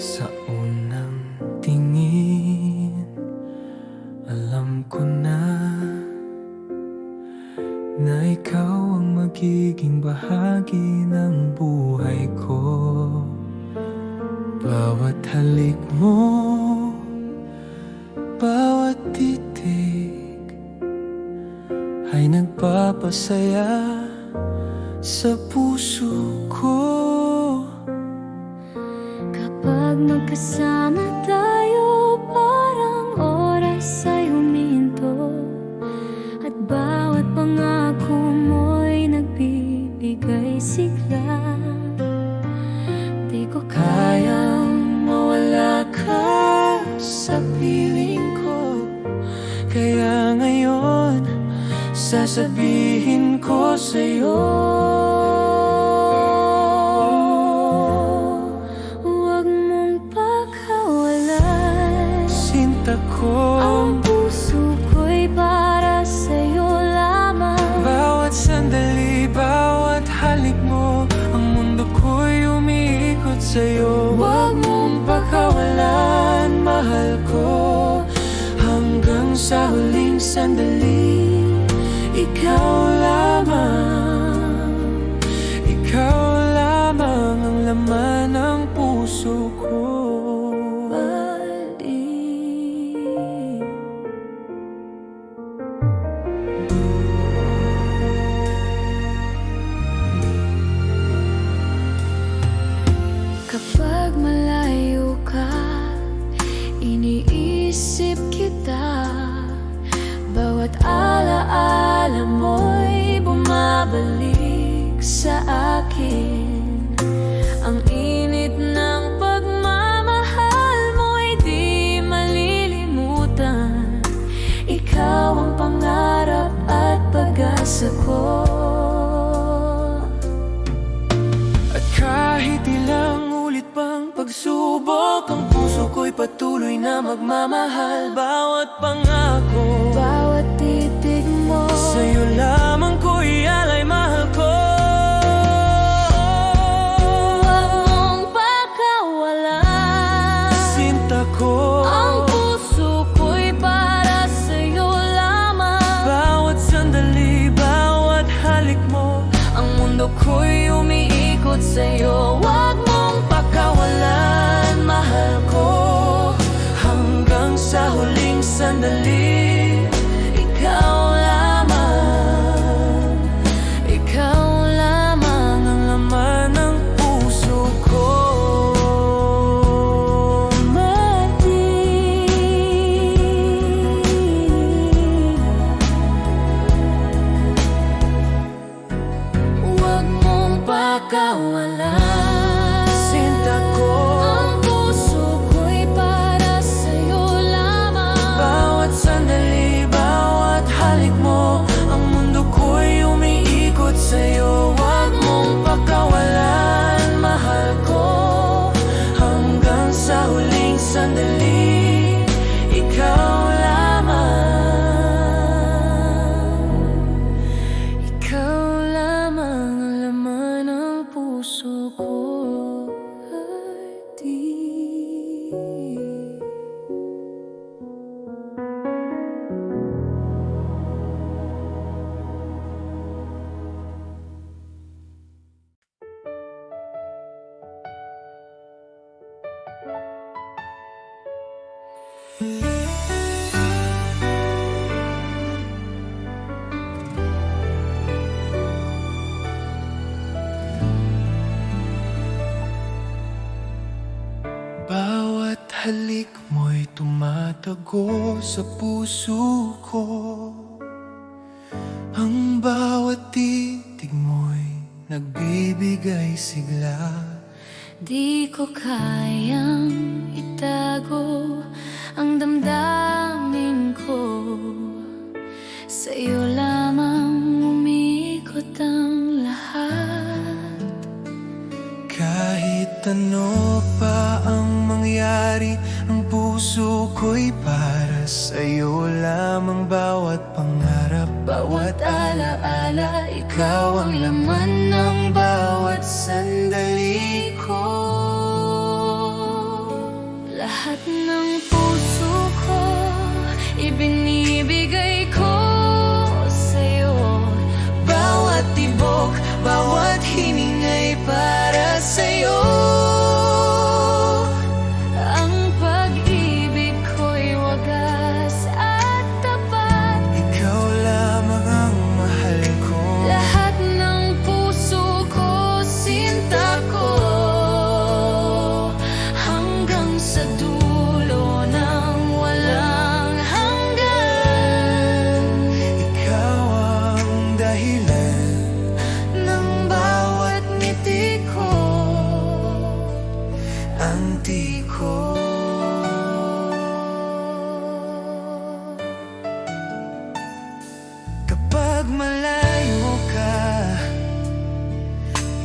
Sa unang tingin, alam ko na ikaw ang magiging bahagi ng buhay ko. Bawat halik mo, bawat titig ay nagpapasaya sa puso ko. Kapag magkasama tayo, parang oras ay huminto, at bawat pangako mo'y nagbibigay sigla. Di ko Kayang mawala ka sa piling ko, kaya ngayon sasabihin ko sa'yo, huwag mong pagkawalan. sinta ko, Ang puso ko'y para sa'yo lamang. bawat sandali, bawat halik mo, ang mundo ko'y umiikot sa'yo. Huwag mong pakawalan, mahal ko, hanggang sa huling sandali. Ikaw lamang ang laman ng puso ko. Kapag malayo ka, iniisip kita. Bawat alaala mo'y bumabalik sa akin. Ang init ng pagmamahal mo'y di malilimutan. Ikaw ang pangarap at pag-asa ko. At kahit ilang ulit pang pagsubok, ang puso ko'y patuloy na magmamahal. Bawat pangako, Bawat titig mo, sa'yo lamang ko ialay, mahal ko. huwag mong pagkawalan. Sinta ko, Ang puso ko'y para sa'yo lamang. bawat sandali, bawat halik mo, Ang mundo ko'y umiikot sa'yo. Huwag mong pakawalan, mahal ko, hanggang sa huling sandali. Ikaw lamang ang laman ng puso ko. Huwag mong pakawalan. Sinta ko, Ang puso ko'y para sa'yo lamang. bawat sandali, bawat halik mo, ang mundo ko'y umiikot sa'yo. Huwag mong pakawalan, mahal ko, hanggang sa huling sandali. Ikaw lamang ang laman ng puso ko. Bawat halik mo'y tumatago sa puso ko. Ang bawat titig mo'y nagbibigay sigla. Di ko kayang itago ang damdamin ko. Sa'yo lamang umikot ang lahat. Kahit ano pa ang mangyari, ang puso ko'y para sa'yo lamang. Bawat pangarap, bawat alaala, ikaw ang laman ng bawat sandali ko. antiko. Kapag malayo ka,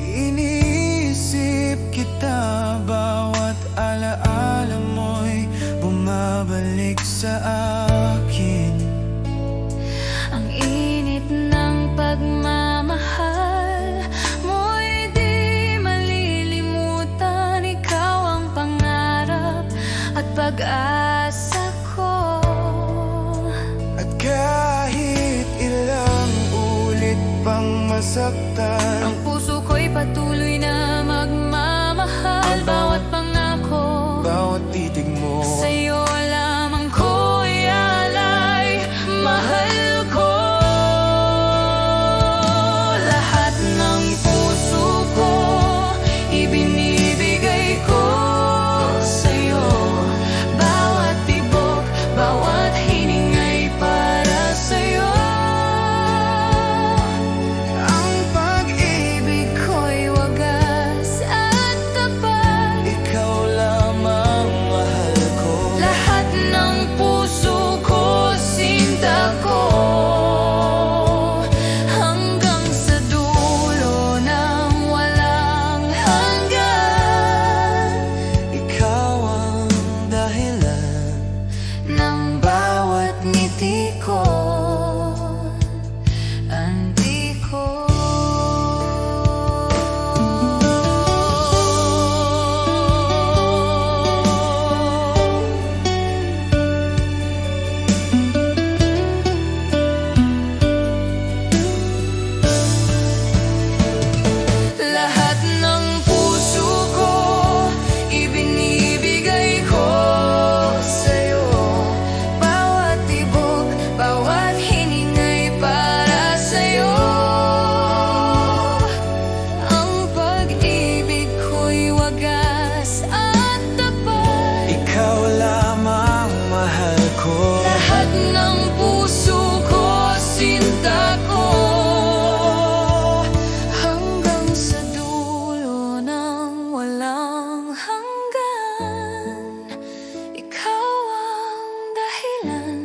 iniisip kita. Bawat alaala mo'y bumabalik sa akin. Ang init ng pagmamahal mo'y di malilimutan. Ikaw ang pangarap at pag-asa ko. At kahit ilang ulit pang masaktan, Ang puso ko'y patuloy na magmamahal. Bawat pangako, bawat titig mo, sa'yo lamang ko ialay. Mahal ko lahat ng puso ko, ibinibigay ko sa'yo. Bawat tibok, bawat hiningay para sa'yo. ang pag-ibig Ko'y wagas at tapat. ikaw lamang mahal ko. Lahat ng puso ko, sinta ko, hanggang sa dulo ng walang hanggan. Ikaw ang dahilan Ng bawat ngiti ko, antiko. Lahat ng puso ko, ibinibigay ko sa'yo. Bawat tibok, bawat hiningay para sa'yo. Ang pag-ibig ko'y wagas at tapat. ikaw lamang mahal ko. Lahat ng puso ko, sinta ko, hanggang sa dulo ng walang hanggan. Ikaw ang dahilan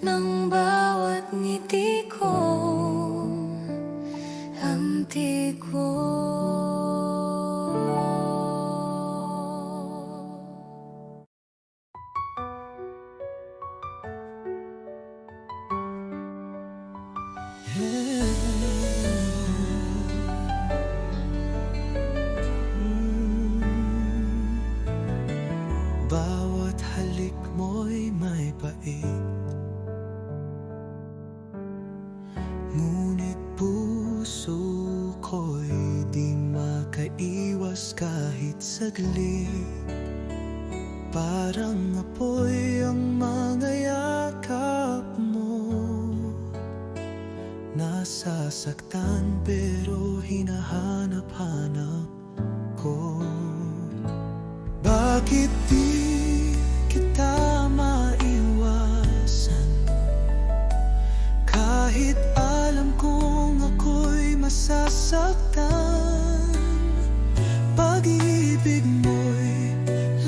ng bawat ngiti ko, antiko. Bawat halik mo'y may pait, ngunit puso ko'y di makaiwas kahit saglit. Parang apoy ang mga yakap mo, nasasaktan pero hinahanap-hanap ko. Bakit di kita maiwasan? Kahit alam kong ako'y masasaktan, pag-ibig mo'y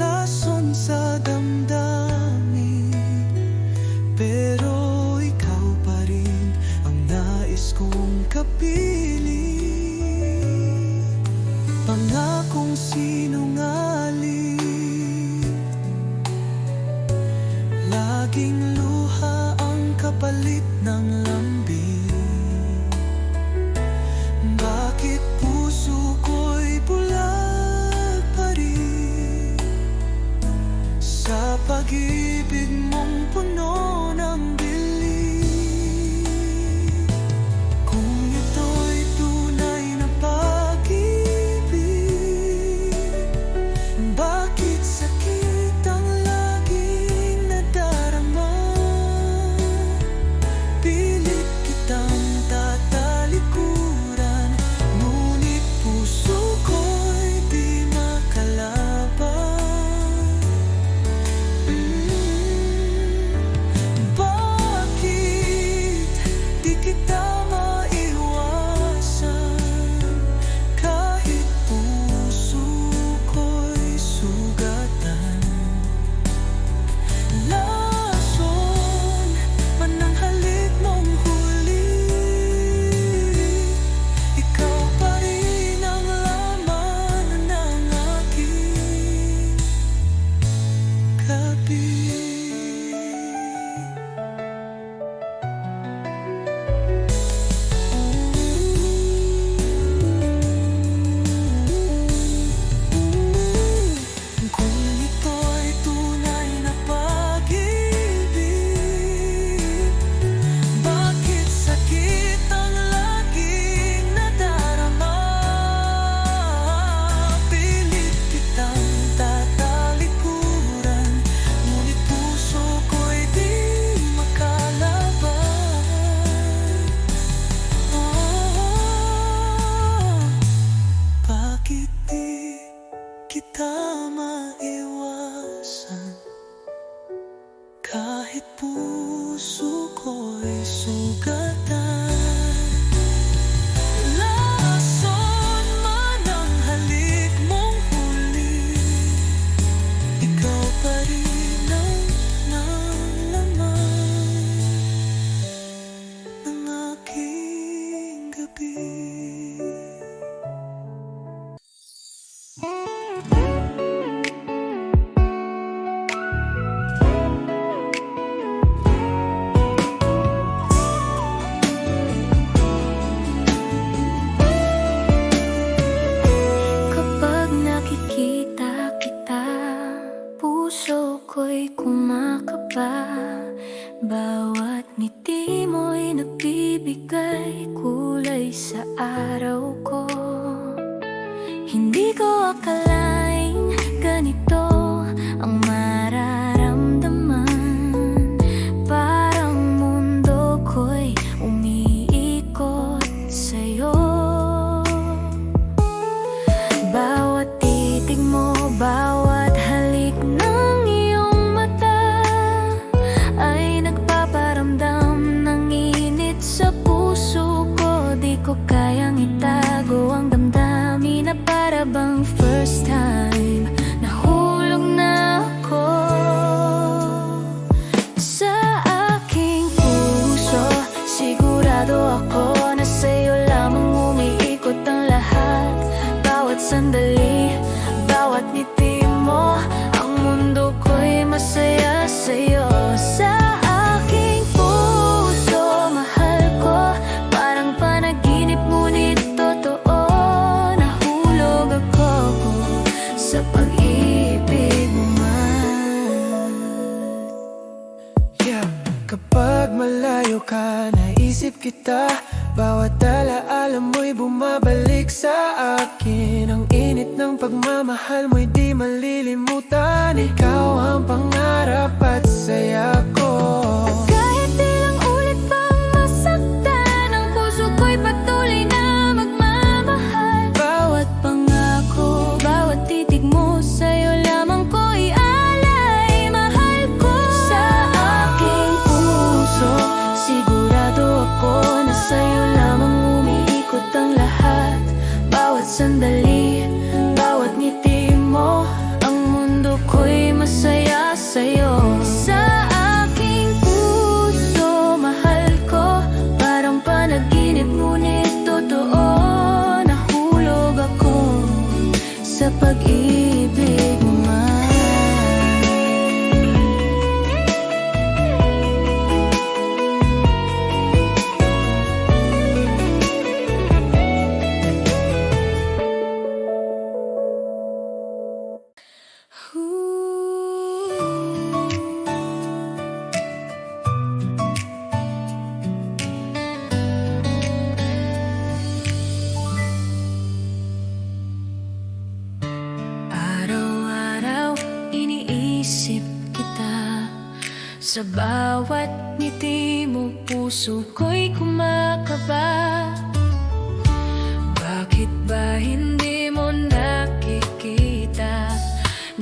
lason sa damdamin. Pero ikaw pa rin ang nais kong kapiling. Pangakong sinungaling, laging luha ang kapalit ng lambing. Bakit puso ko'y bulag pa rin sa pag-ibig mong puno ng dilim? Kung ito'y tunay na pag-ibig, bakit sakit ang laging nadarama? Pilit kitang tatalikuran, ngunit puso ko'y di makalaban. ako'y kumakaba. Bawat ngiti mo'y nagbibigay kulay sa araw ko. Hindi ko akalaing ganito ang mararamdaman. Parang mundo ko'y umiikot sa'yo. Bawat titig mo, bawat halik ng iyong mata ay nagpaparamdam ng init sa puso ko. Di ko kayang itago ang damdamin na para bang first time nahulog na ako sa aking puso. Sigurado ako na sa'yo lamang umiikot ang lahat. Bawat sandali, bawat ngiti mo, ang mundo ko'y masaya sa'yo. Sa aking puso, mahal ko, parang panaginip ngunit totoo. Nahulog ako sa pag-ibig mo man. Yeah, kapag malayo ka, naisip kita. Bawat alaala mo'y bumabalik sa akin. Ang init ng pagmamahal mo'y di malilimutan. Ikaw ang pangarap at saya ko. Kahit ilang ulit pang masaktan, ang puso ko'y patuloy na magmamahal. Bawat pangako, bawat titig mo, sa'yo lamang ko ialay. Mahal ko sa aking puso, sigurado ako na sa'yo lamang umiikot ang lahat. Bawat sandali, bawat ngiti mo, ang mundo ko'y masaya sa'yo. Sa aking puso, mahal ko, parang panaginip ngunit totoo. Nahulog ako sa pag-ibig mo man. Araw-araw iniisip kita. Sa bawat ngiti mo, puso ko'y kumakaba. Bakit ba hindi mo nakikita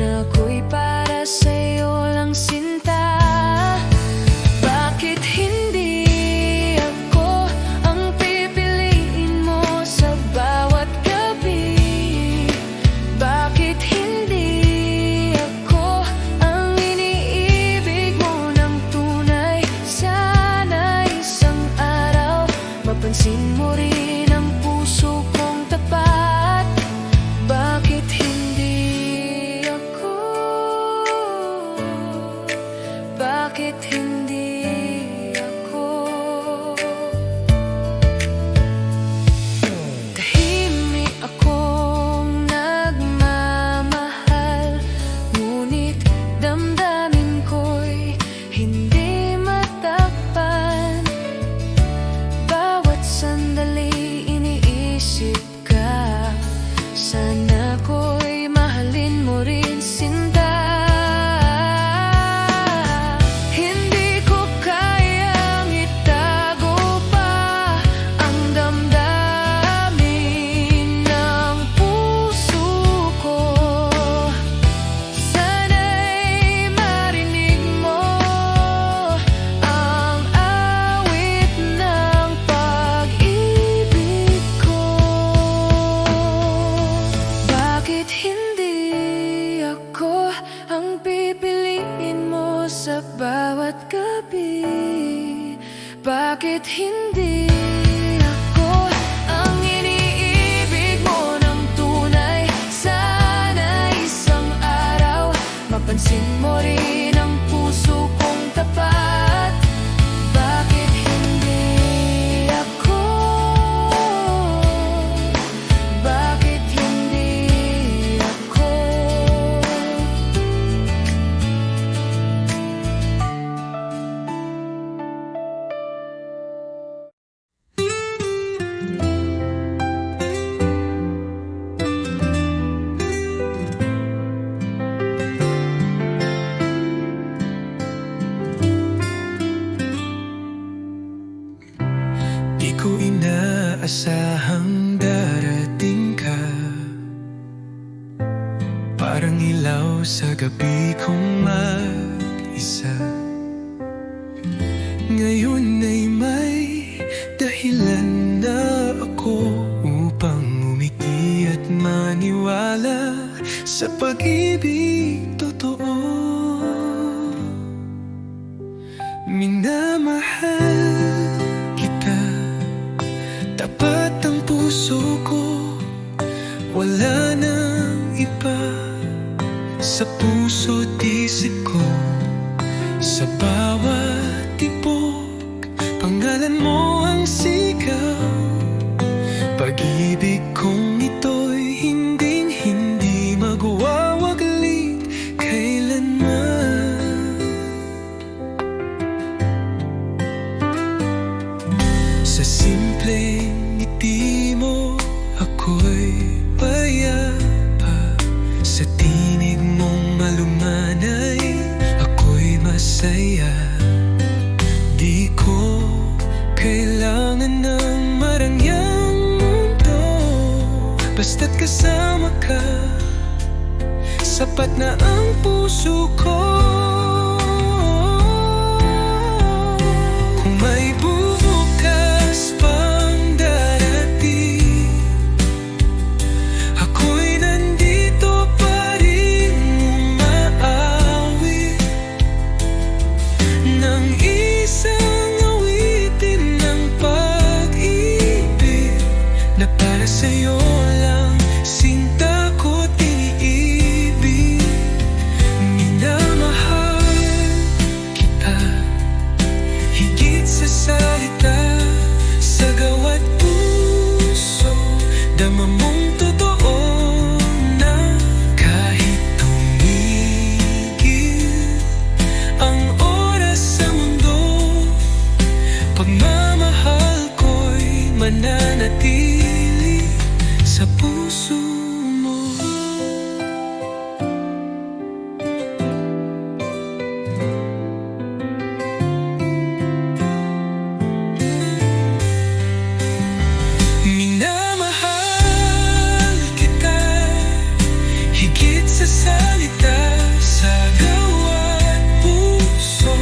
na ako'y para sa'yo lang sinta? Bakit hindi ako ang pipiliin mo sa bawat gabi? Bakit hindi ako ang iniibig mo ng tunay? Sana isang araw mapansin mo rin ang puso kong tapat. Bakit hindi ako? Bakit hindi ako? Tahimik akong nagmamahal, ngunit damdamin ko'y hindi matakpan. Bawat sandali iniisip ka, sana ko'y mahalin mo rin sinta. Hindi ko kayang itago pa ang damdamin ng puso ko. Sana'y marinig mo ang awit ng pag-ibig ko. Bakit hindi ako ang pipiliin mo sa bawat gabi? Bakit hindi ako ang iniibig mo ng tunay? Sana isang araw mapansin mo rin ang puso kong tapat. Bakit hindi ako? Bakit hindi ako? ilaw sa gabi kong mag-isa. Ngayon ay may dahilan na ako upang umiti at maniwala sa pag-ibig totoo. Minamahal kita, tapat ang puso ko, wala nang iba. Sa puso't isip ko, sa bawat tibok, pangalan mo ang sigaw. Pag-ibig kong ito'y hindi magwawaglit kailanman. Sa simpleng ngiti mo, ako'y payapa. Sa tinig mong malumanay, ako'y masaya. Di ko kailangan ng marangyang mundo, basta't kasama ka, sapat na ang puso ko. Kung may bukas pang darating, ako'y nandito pa rin umaawit ng isang awitin ng pag-ibig na para sa'yo lang, sinta ko't iniibig. Minamahal kita, higit sa salita, sa gawa't puso, dama mong totoo na kahit tumigil ang oras sa mundo, pagmamahal ko'y mananatili sa puso mo. Minamahal kita, higit sa salita, sa gawa't puso,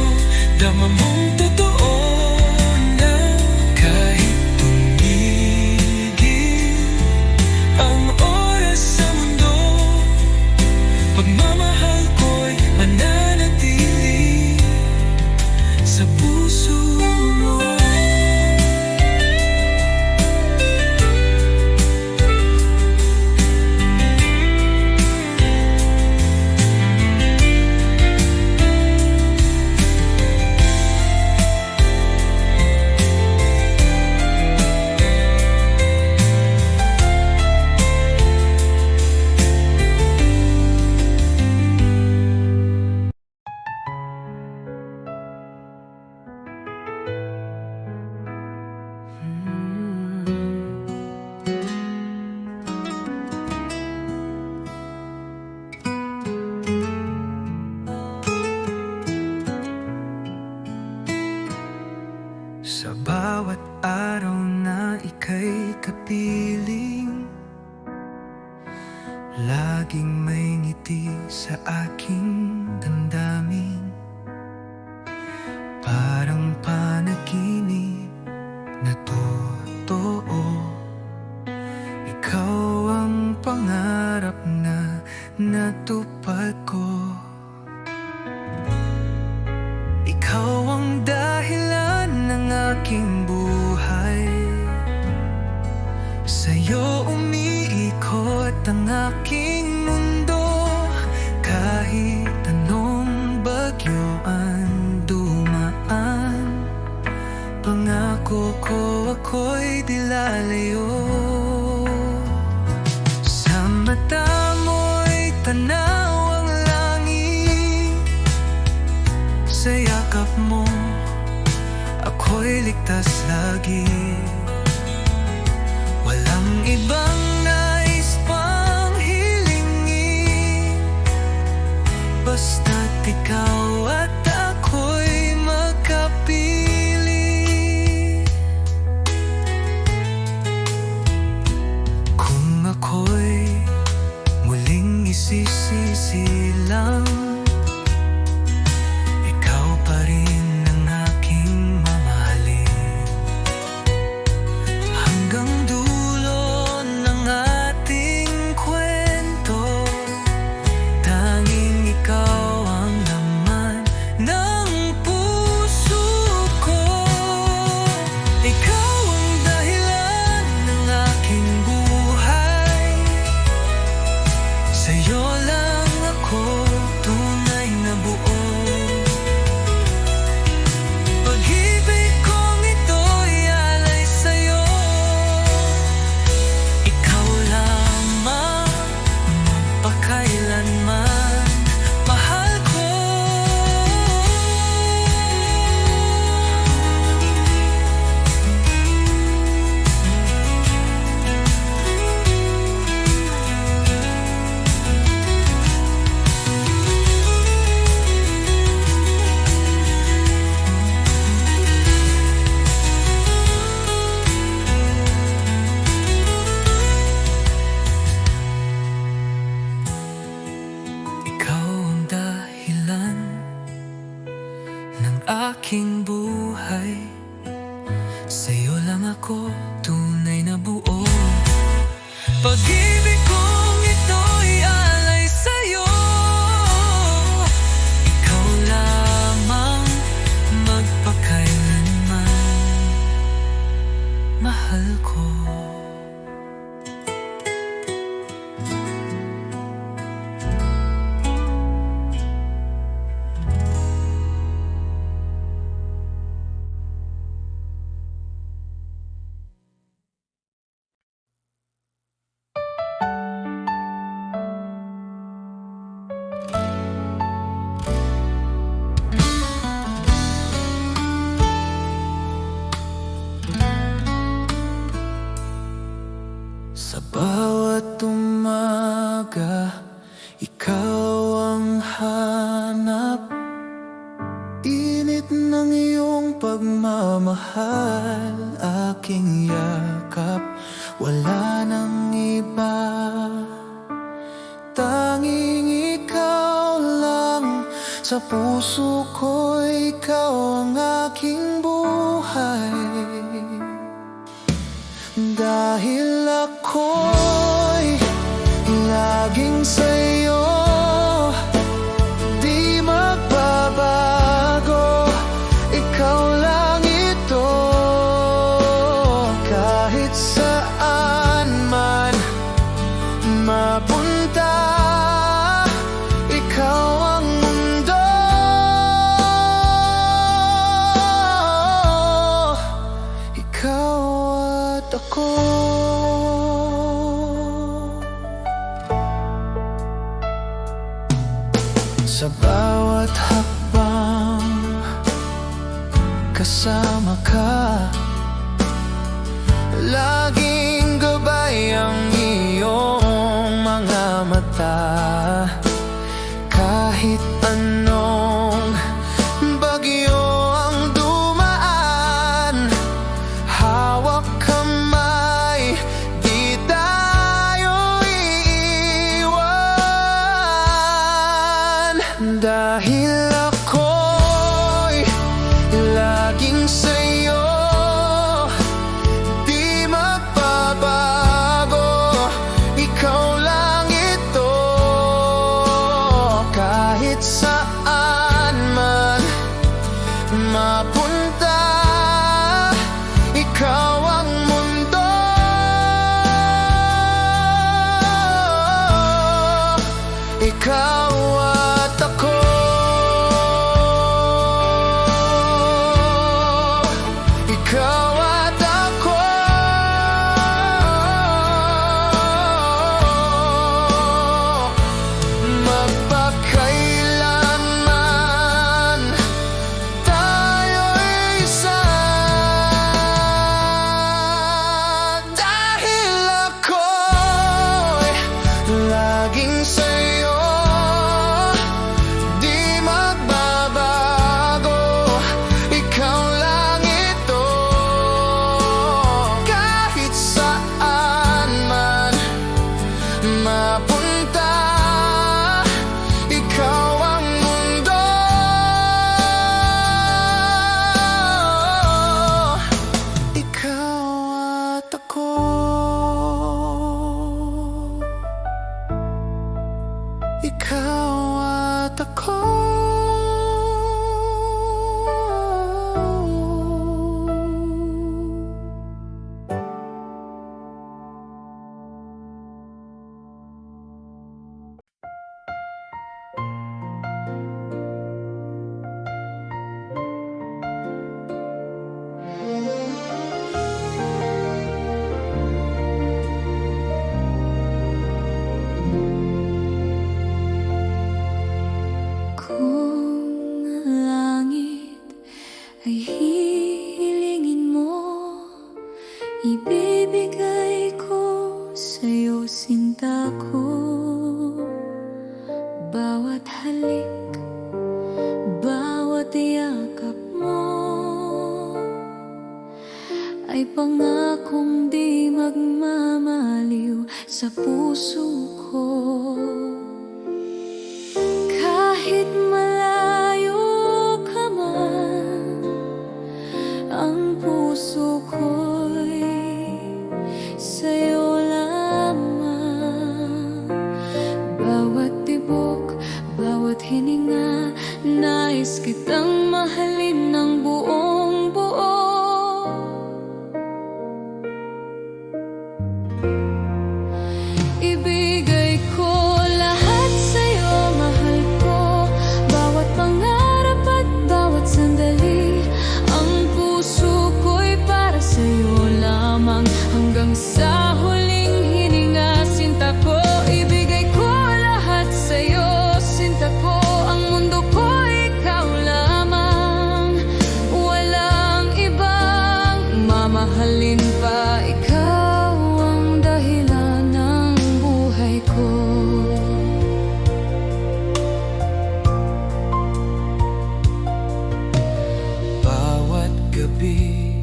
dama mong totoo na kahit tumigil ang oras sa mundo, pagmamahal ko'y mananatili sa puso mo. Sa bawat araw na ika'y kapiling, laging may ngiti sa aking damdamin. Parang panaginip na totoo, ikaw ang pangarap na natupad ko. Ikaw ang dahilan ng aking buhay, sa'yo umiikot ang aking mundo. Kahit anong bagyo ang dumaan, pangako ko ako'y di lalayo. Sa mata mo'y tanaw ang langit, sa yakap mo ako'y ligtas lagi. Walang ibang nais pang hilingin, basta't ikaw at ako'y magkapili. Kung ako'y muling isisisi aking buhay. Sa'yo lang ako tunay na buo. Pag-ibig kong ito'y alay sa'yo. Ikaw lamang magpakailanman, mahal ko. Sa bawat umaga, ikaw ang hanap. Init ng iyong pagmamahal, aking yakap. Wala nang iba, tanging ikaw lang. Sa puso ko, ikaw ang aking buhay. Dahil ako'y laging sa'yo, di magbabago. Ikaw lang ito, kahit saan man mapunta. Ikaw ang mundo, ikaw at ako. Sa bawat hakbang, kasama ka. Laging gabay ang iyong mga mata. Kahit anong bagyo ang dumaan, hawak kamay, di tayo iiwan. Dahil ako'y laging sa'yo, di magbabago. Ikaw lang ito, kahit saan man mapunta. Ikaw ang mundo, ikaw at ako. Ikaw at ako, magpakailanman tayo'y isa. Dahil ako'y laging sa'yo, di magbabago. Ikaw lang ito, kahit saan man mapunta. Ikaw ang mundo, ikaw at ako. Ikaw at ako. Kung langit ay hihilingin mo, ibibigay ko sa'yo sinta ko. Bawat halik, bawat yakap mo ay pangakong di magmamaliw sa puso ko. Kahit malayo ka man, hininga. Nais kitang mahalin ng buong buo. Ibigay ko lahat sa'yo, mahal ko. Bawat pangarap at bawat sandali. Ang puso ko'y para sa'yo lamang. Hanggang sa huling hininga, sinta ko. Ibigay ko lahat sa'yo, sinta ko. Ang mundo ko, ikaw lamang. Walang ibang mamahalin pa. Ikaw ang dahilan ng buhay ko. Bawat gabi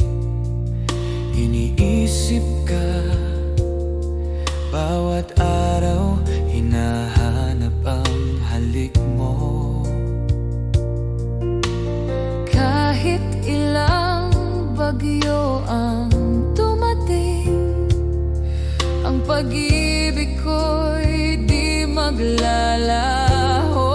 iniisip ka, bawat araw hinahanap ang halik mo. Kahit ilang bagyo ang dumating, ang pag-ibig ko'y di maglalaho.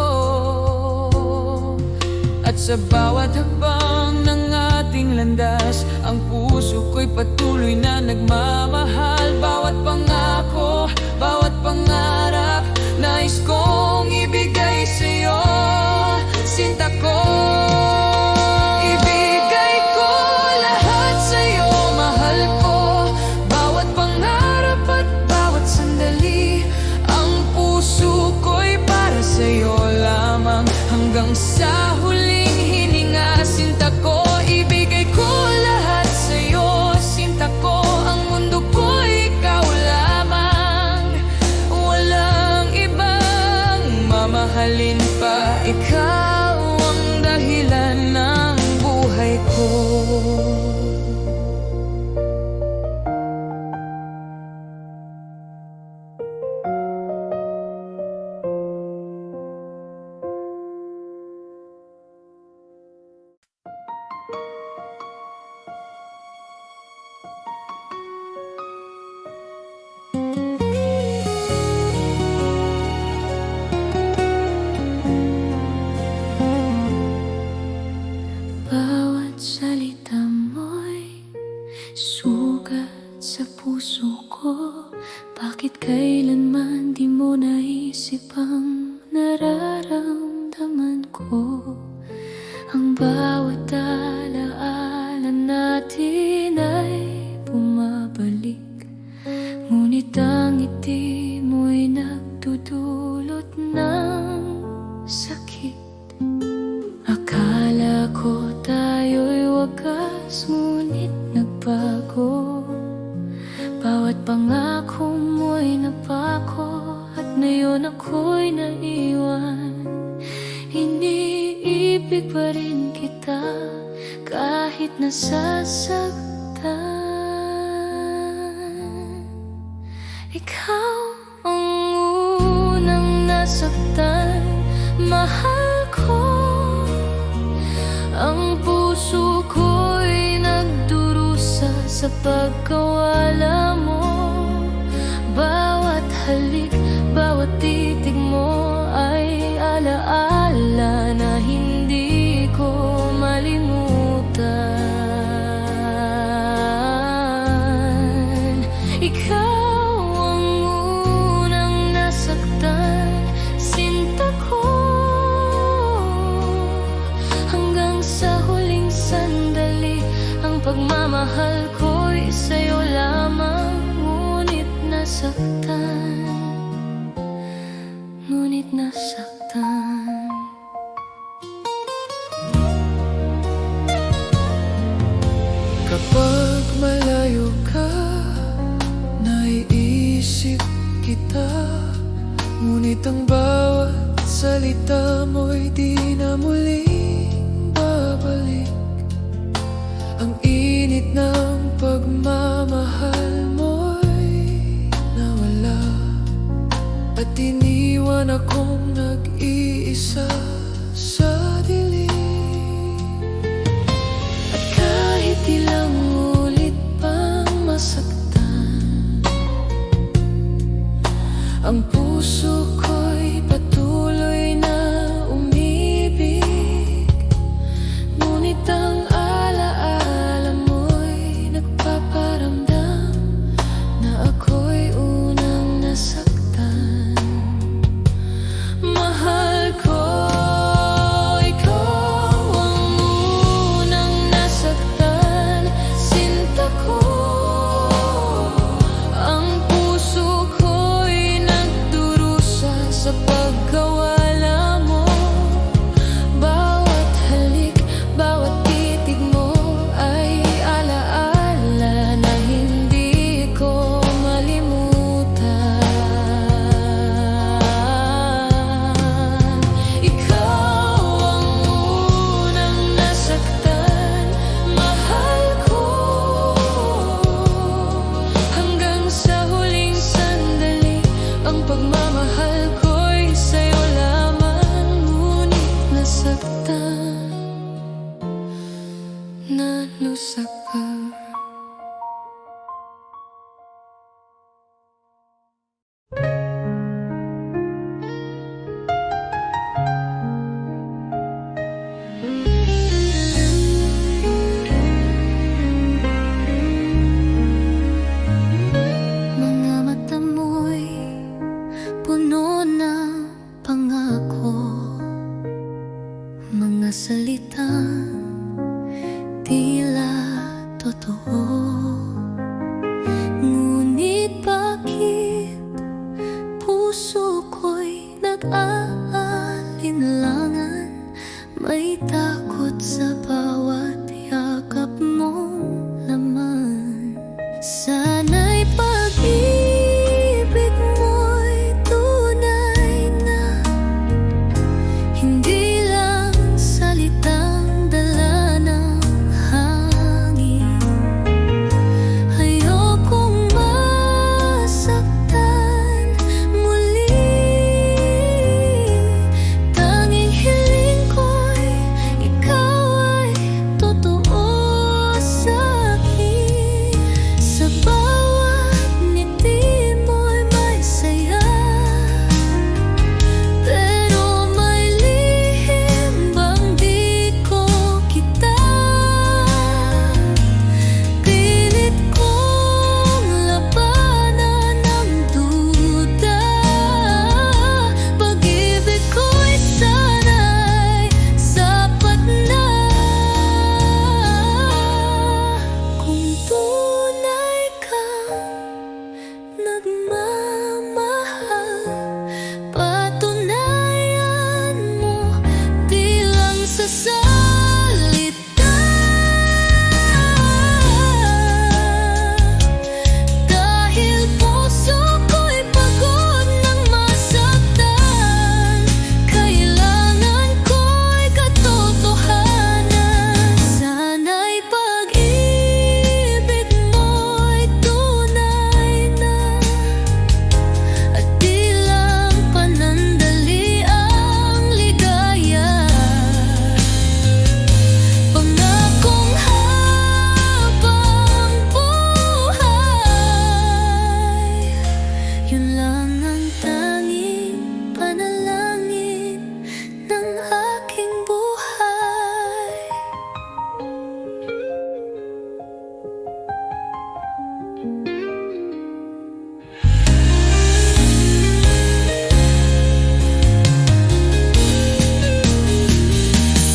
At sa bawat hakbang ng ating landas, ang puso ko'y patuloy na nagmamahal. Bawat pangako, bawat pangarap, nais kong ibigay sa'yo, sinta ko. Ibigay ko lahat sa'yo, mahal ko. Bawat pangarap at bawat sandali. Ang puso ko'y para sa'yo lamang. Hanggang sa huling hininga, sinta ko. Ibigay ko lahat sa'yo, sinta ko. Ang mundo ko, ikaw lamang. Walang ibang mamahalin pa. Ikaw ang dahilan ng buhay ko. Bawat salita mo'y sugat sa puso ko. Bakit kailanman di mo naisip ang nararamdaman ko? Ang bawat alaala natin ay bumabalik, ngunit ang ngiti mo'y nagdudulot ng sakit. Akala ko tayo'y wagas, ngunit nagbago. Bawat pangako mo'y napako, at ngayon ako'y naiwan. Iniibig pa rin kita kahit nasasaktan. Ikaw ang unang nasaktan, mahal ko. Ang puso ko'y nagdurusa sa pagkawala mo. Bawat halik, bawat titig mo ay alaala na hindi ko malimutan. Ikaw ang unang nasaktan, sinta ko. Hanggang sa huling sandali, ang pagmamahal ko'y sa'yo lamang. Ngunit nasaktan, ngunit nasaktan. Kapag malayo ka, naiisip kita, ngunit ang bawat salita mo'y di na muling babalik. Ang init ng pagmamahal mo'y nawala, at iniwan akong nag-iisa sa dilim. At kahit ilang ulit pang masaktan, ang puso ko'y patuloy na salitang tila totoo. Ngunit bakit puso ko'y nag-aalinlangan? May takot sa bawat yakap mong laman. Sana'y pag-ibig mo'y tunay na, hindi lang salitang dala ng hangin. Ayokong masaktan muli. Tanging hiling ko'y ikaw ay totoo sa'kin. Sa bawat ngiti mo'y may saya, pero may lihim bang di ko kita. Pilit kong labanan ang duda. Pag-ibig ko'y sana'y sapat na. Kung tunay kang nagmamahal, patunayan mo di lang sa salita. Dahil puso ko'y pagod ng masaktan, kailangan ko'y katotohanan. Sana'y pag-ibig mo'y tunay na, at di lang panandali ang ligaya. Pangakong habang buhay, yun lang ang tanging panalangin ng aking buhay.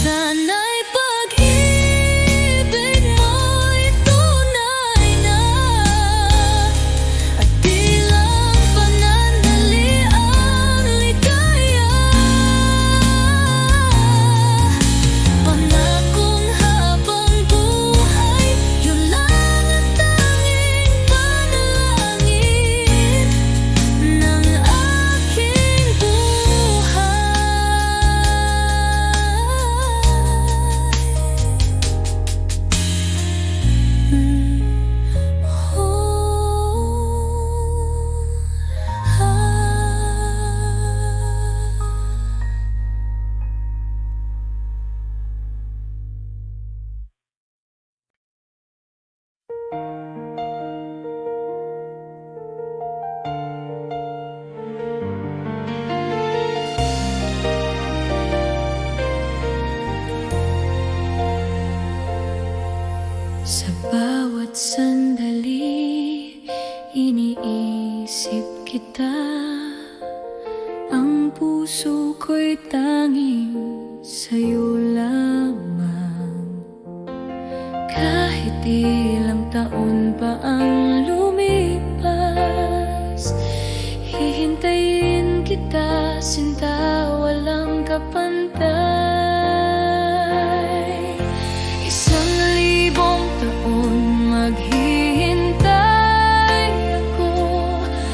Sana'y pag-ibig mo'y tunay na, at di lang panandali ang ligaya. Pangakong habang buhay, yun lang ang tanging panalangin ng aking buhay. Sa bawat sandali, iniisip kita. Ang puso ko'y tanging sa'yo lamang. Kahit ilang taon pa ang lumipas, hihintayin kita, sinta, walang kapantay. 1,000 taon maghihintay ako,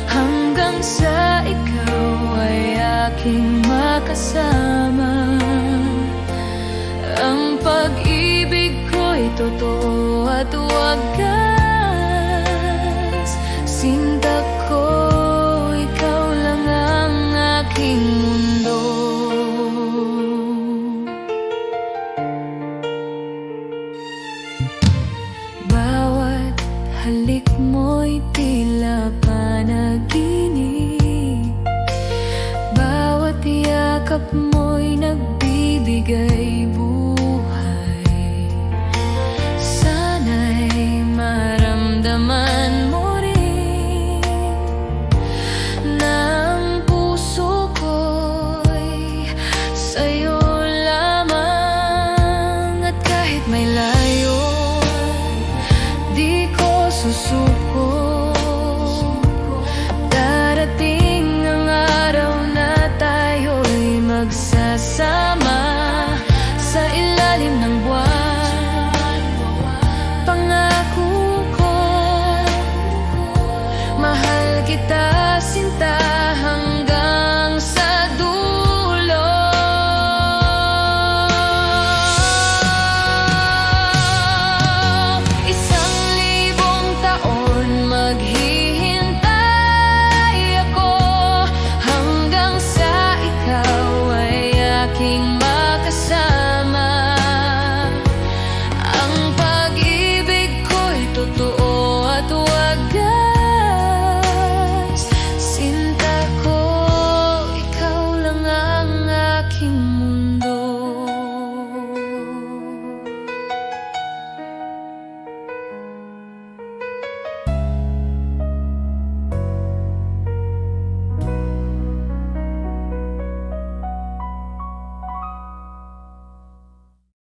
hanggang sa ikaw ay aking makasama. Ang pag-ibig ko'y totoo at huwag ka ilalim ng